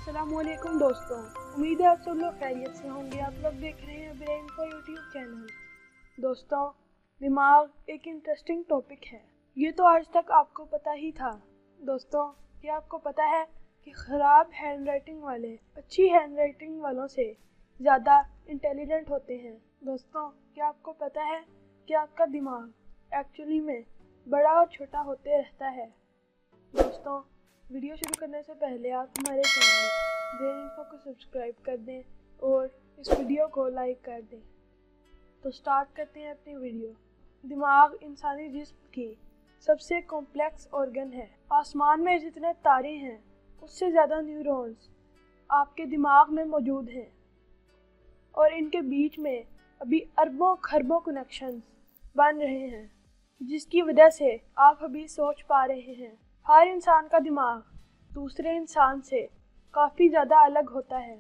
अस्सलामुअलैकुम दोस्तों, उम्मीद है आप सब लोग खैरियत से होंगे। आप लोग देख रहे हैं ब्रेन फॉर यूट्यूब चैनल। दोस्तों, दिमाग एक इंटरेस्टिंग टॉपिक है। ये तो आज तक आपको पता ही था। दोस्तों, क्या आपको पता है कि ख़राब हैंड राइटिंग वाले अच्छी हैंड राइटिंग वालों से ज़्यादा इंटेलिजेंट होते हैं। दोस्तों, क्या आपको पता है कि आपका दिमाग एक्चुअली में बड़ा और छोटा होते रहता है। दोस्तों, वीडियो शुरू करने से पहले आप हमारे चैनल ब्रेन इन्फो को सब्सक्राइब कर दें और इस वीडियो को लाइक कर दें। तो स्टार्ट करते हैं अपनी वीडियो। दिमाग इंसानी जिस्म की सबसे कॉम्प्लेक्स ऑर्गन है। आसमान में जितने तारे हैं उससे ज़्यादा न्यूरॉन्स आपके दिमाग में मौजूद हैं और इनके बीच में अभी अरबों खरबों कनेक्शंस बन रहे हैं, जिसकी वजह से आप अभी सोच पा रहे हैं। हर इंसान का दिमाग दूसरे इंसान से काफ़ी ज़्यादा अलग होता है,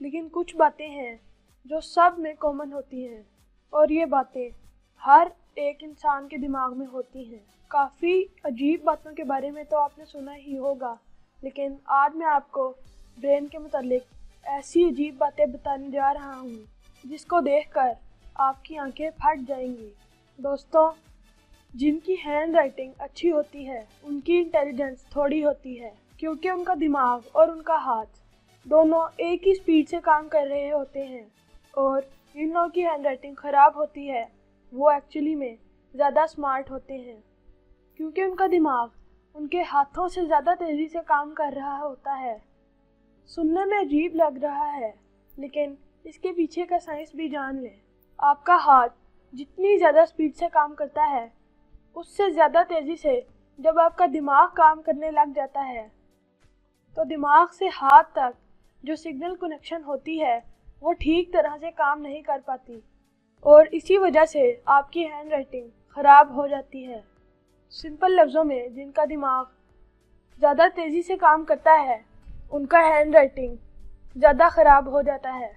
लेकिन कुछ बातें हैं जो सब में कॉमन होती हैं और ये बातें हर एक इंसान के दिमाग में होती हैं। काफ़ी अजीब बातों के बारे में तो आपने सुना ही होगा, लेकिन आज मैं आपको ब्रेन के मुतालिक ऐसी अजीब बातें बताने जा रहा हूँ जिसको देखकर आपकी आंखें फट जाएंगी। दोस्तों, जिनकी हैंड राइटिंग अच्छी होती है उनकी इंटेलिजेंस थोड़ी होती है, क्योंकि उनका दिमाग और उनका हाथ दोनों एक ही स्पीड से काम कर रहे होते हैं। और जिन लोगों की हैंड राइटिंग ख़राब होती है वो एक्चुअली में ज़्यादा स्मार्ट होते हैं, क्योंकि उनका दिमाग उनके हाथों से ज़्यादा तेज़ी से काम कर रहा होता है। सुनने में अजीब लग रहा है, लेकिन इसके पीछे का साइंस भी जान लें। आपका हाथ जितनी ज़्यादा स्पीड से काम करता है उससे ज़्यादा तेज़ी से जब आपका दिमाग काम करने लग जाता है तो दिमाग से हाथ तक जो सिग्नल कनेक्शन होती है वो ठीक तरह से काम नहीं कर पाती और इसी वजह से आपकी हैंड राइटिंग ख़राब हो जाती है। सिंपल लफ्ज़ों में, जिनका दिमाग ज़्यादा तेज़ी से काम करता है उनका हैंड राइटिंग ज़्यादा ख़राब हो जाता है,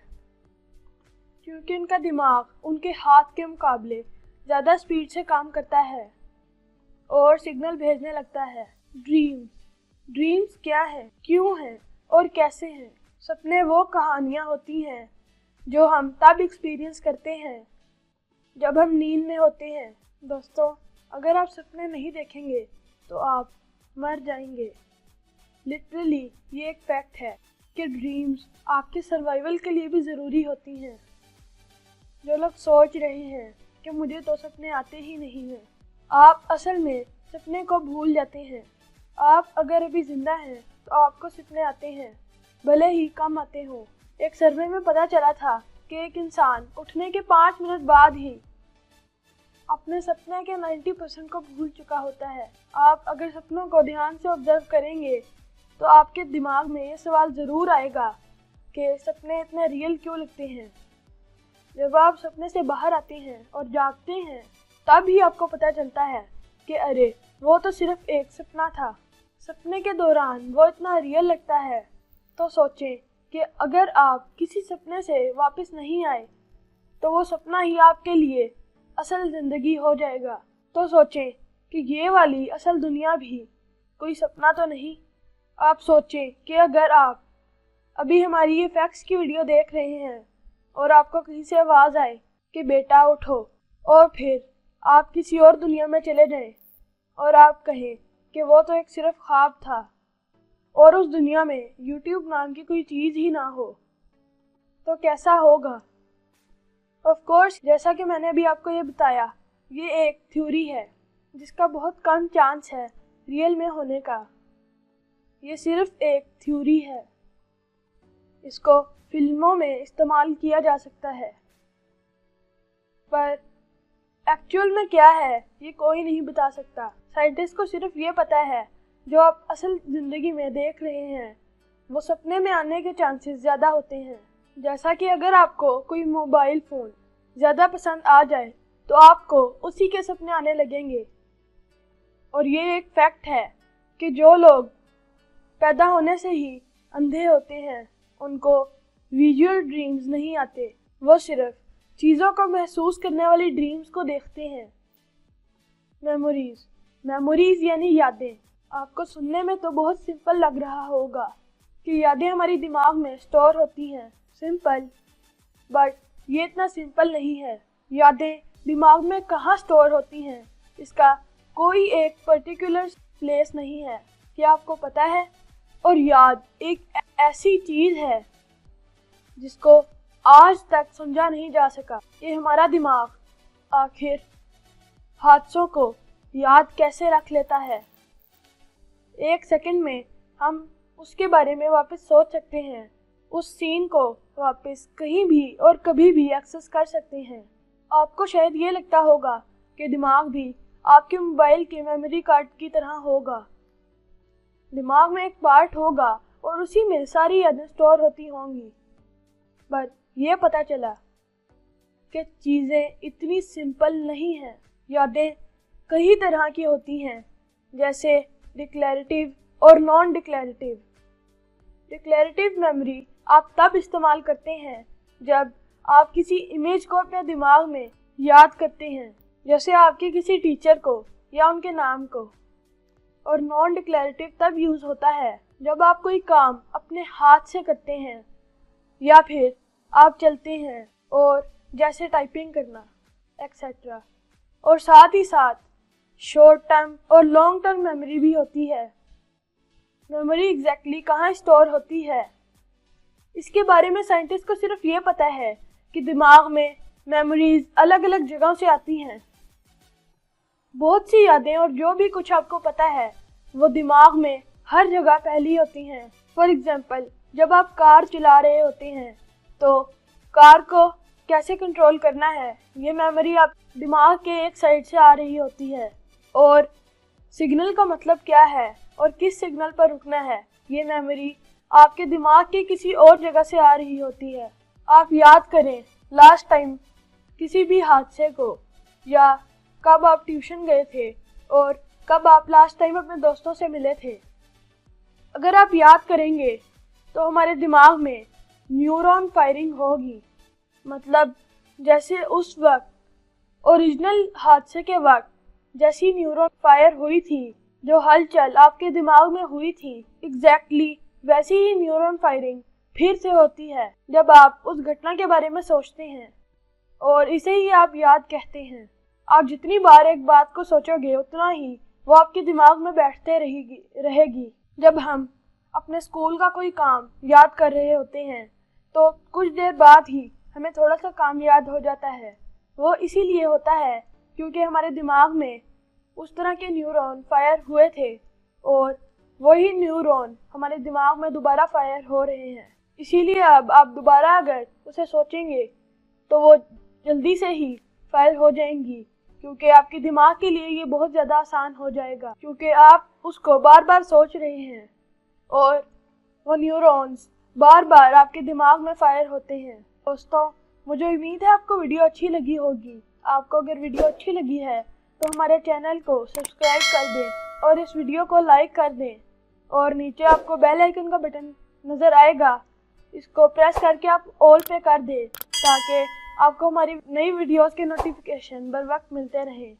क्योंकि उनका दिमाग उनके हाथ के मुकाबले ज़्यादा स्पीड से काम करता है और सिग्नल भेजने लगता है। ड्रीम्स क्या है, क्यों हैं और कैसे हैं? सपने वो कहानियाँ होती हैं जो हम तब एक्सपीरियंस करते हैं जब हम नींद में होते हैं। दोस्तों, अगर आप सपने नहीं देखेंगे तो आप मर जाएंगे। लिटरली ये एक फैक्ट है कि ड्रीम्स आपके सर्वाइवल के लिए भी ज़रूरी होती हैं। जो लोग सोच रहे हैं कि मुझे तो सपने आते ही नहीं हैं, आप असल में सपने को भूल जाते हैं। आप अगर अभी ज़िंदा हैं तो आपको सपने आते हैं, भले ही कम आते हों। एक सर्वे में पता चला था कि एक इंसान उठने के 5 मिनट बाद ही अपने सपने के 90% को भूल चुका होता है। आप अगर सपनों को ध्यान से ऑब्जर्व करेंगे तो आपके दिमाग में ये सवाल ज़रूर आएगा कि सपने इतने रियल क्यों लगते हैं। जब आप सपने से बाहर आते हैं और जागते हैं तब ही आपको पता चलता है कि अरे वो तो सिर्फ एक सपना था। सपने के दौरान वो इतना रियल लगता है। तो सोचें कि अगर आप किसी सपने से वापस नहीं आए तो वो सपना ही आपके लिए असल ज़िंदगी हो जाएगा। तो सोचें कि ये वाली असल दुनिया भी कोई सपना तो नहीं। आप सोचें कि अगर आप अभी हमारी ये फैक्ट्स की वीडियो देख रहे हैं और आपको कहीं से आवाज़ आए कि बेटा उठो, और फिर आप किसी और दुनिया में चले जाएं और आप कहें कि वो तो एक सिर्फ ख्वाब था और उस दुनिया में YouTube नाम की कोई चीज़ ही ना हो, तो कैसा होगा? ऑफ कोर्स, जैसा कि मैंने अभी आपको ये बताया, ये एक थ्योरी है जिसका बहुत कम चांस है रियल में होने का। ये सिर्फ एक थ्योरी है। इसको फिल्मों में इस्तेमाल किया जा सकता है, पर एक्चुअल में क्या है ये कोई नहीं बता सकता। साइंटिस्ट को सिर्फ ये पता है जो आप असल ज़िंदगी में देख रहे हैं वो सपने में आने के चांसेस ज़्यादा होते हैं। जैसा कि अगर आपको कोई मोबाइल फ़ोन ज़्यादा पसंद आ जाए तो आपको उसी के सपने आने लगेंगे। और ये एक फैक्ट है कि जो लोग पैदा होने से ही अंधे होते हैं उनको विजुअल ड्रीम्स नहीं आते, वो सिर्फ चीज़ों को महसूस करने वाली ड्रीम्स को देखते हैं। मेमोरीज यानी यादें। आपको सुनने में तो बहुत सिंपल लग रहा होगा कि यादें हमारी दिमाग में स्टोर होती हैं। सिंपल, बट ये इतना सिंपल नहीं है। यादें दिमाग में कहाँ स्टोर होती हैं, इसका कोई एक पर्टिकुलर प्लेस नहीं है। क्या आपको पता है? और याद एक ऐसी चीज़ है जिसको आज तक समझा नहीं जा सका कि हमारा दिमाग आखिर हादसों को याद कैसे रख लेता है। एक सेकंड में हम उसके बारे में वापस सोच सकते हैं, उस सीन को वापस कहीं भी और कभी भी एक्सेस कर सकते हैं। आपको शायद ये लगता होगा कि दिमाग भी आपके मोबाइल के मेमोरी कार्ड की तरह होगा। दिमाग में एक पार्ट होगा और उसी में सारी यादें स्टोर होती होंगी। बट ये पता चला कि चीज़ें इतनी सिंपल नहीं हैं। यादें कई तरह की होती हैं, जैसे डिक्लेरेटिव और नॉन डिक्लेरेटिव। डिक्लेरेटिव मेमोरी आप तब इस्तेमाल करते हैं जब आप किसी इमेज को अपने दिमाग में याद करते हैं, जैसे आपके किसी टीचर को या उनके नाम को। और नॉन डिक्लेरेटिव तब यूज़ होता है जब आप कोई काम अपने हाथ से करते हैं या फिर आप चलते हैं, और जैसे टाइपिंग करना एक्सेट्रा। और साथ ही साथ शॉर्ट टर्म और लॉन्ग टर्म मेमोरी भी होती है। मेमोरी एग्जैक्टली कहाँ स्टोर होती है, इसके बारे में साइंटिस्ट को सिर्फ ये पता है कि दिमाग में मेमोरीज अलग अलग जगहों से आती हैं। बहुत सी यादें और जो भी कुछ आपको पता है वो दिमाग में हर जगह फैली होती हैं। फॉर एग्जाम्पल, जब आप कार चला रहे होते हैं तो कार को कैसे कंट्रोल करना है, ये मेमोरी आप दिमाग के एक साइड से आ रही होती है। और सिग्नल का मतलब क्या है और किस सिग्नल पर रुकना है, ये मेमोरी आपके दिमाग के किसी और जगह से आ रही होती है। आप याद करें लास्ट टाइम किसी भी हादसे को, या कब आप ट्यूशन गए थे और कब आप लास्ट टाइम अपने दोस्तों से मिले थे। अगर आप याद करेंगे तो हमारे दिमाग में न्यूरॉन फायरिंग होगी। मतलब जैसे उस वक्त ओरिजिनल हादसे के वक्त जैसी न्यूरॉन फायर हुई थी, जो हलचल आपके दिमाग में हुई थी, एग्जैक्टली वैसी ही न्यूरॉन फायरिंग फिर से होती है जब आप उस घटना के बारे में सोचते हैं, और इसे ही आप याद कहते हैं। आप जितनी बार एक बात को सोचोगे उतना ही वो आपके दिमाग में बैठते रहेगी। जब हम अपने स्कूल का कोई काम याद कर रहे होते हैं तो कुछ देर बाद ही हमें थोड़ा सा काम याद हो जाता है। वो इसीलिए होता है क्योंकि हमारे दिमाग में उस तरह के न्यूरॉन फायर हुए थे और वही न्यूरॉन हमारे दिमाग में दोबारा फायर हो रहे हैं। इसीलिए अब आप दोबारा अगर उसे सोचेंगे तो वो जल्दी से ही फायर हो जाएंगी, क्योंकि आपके दिमाग के लिए ये बहुत ज़्यादा आसान हो जाएगा, क्योंकि आप उसको बार बार सोच रहे हैं और वो न्यूरॉन्स बार बार आपके दिमाग में फायर होते हैं। दोस्तों, मुझे उम्मीद है आपको वीडियो अच्छी लगी होगी। आपको अगर वीडियो अच्छी लगी है तो हमारे चैनल को सब्सक्राइब कर दें और इस वीडियो को लाइक कर दें, और नीचे आपको बेल आइकन का बटन नज़र आएगा, इसको प्रेस करके आप ऑल पे कर दें ताकि आपको हमारी नई वीडियोस के नोटिफिकेशन बर वक्त मिलते रहें।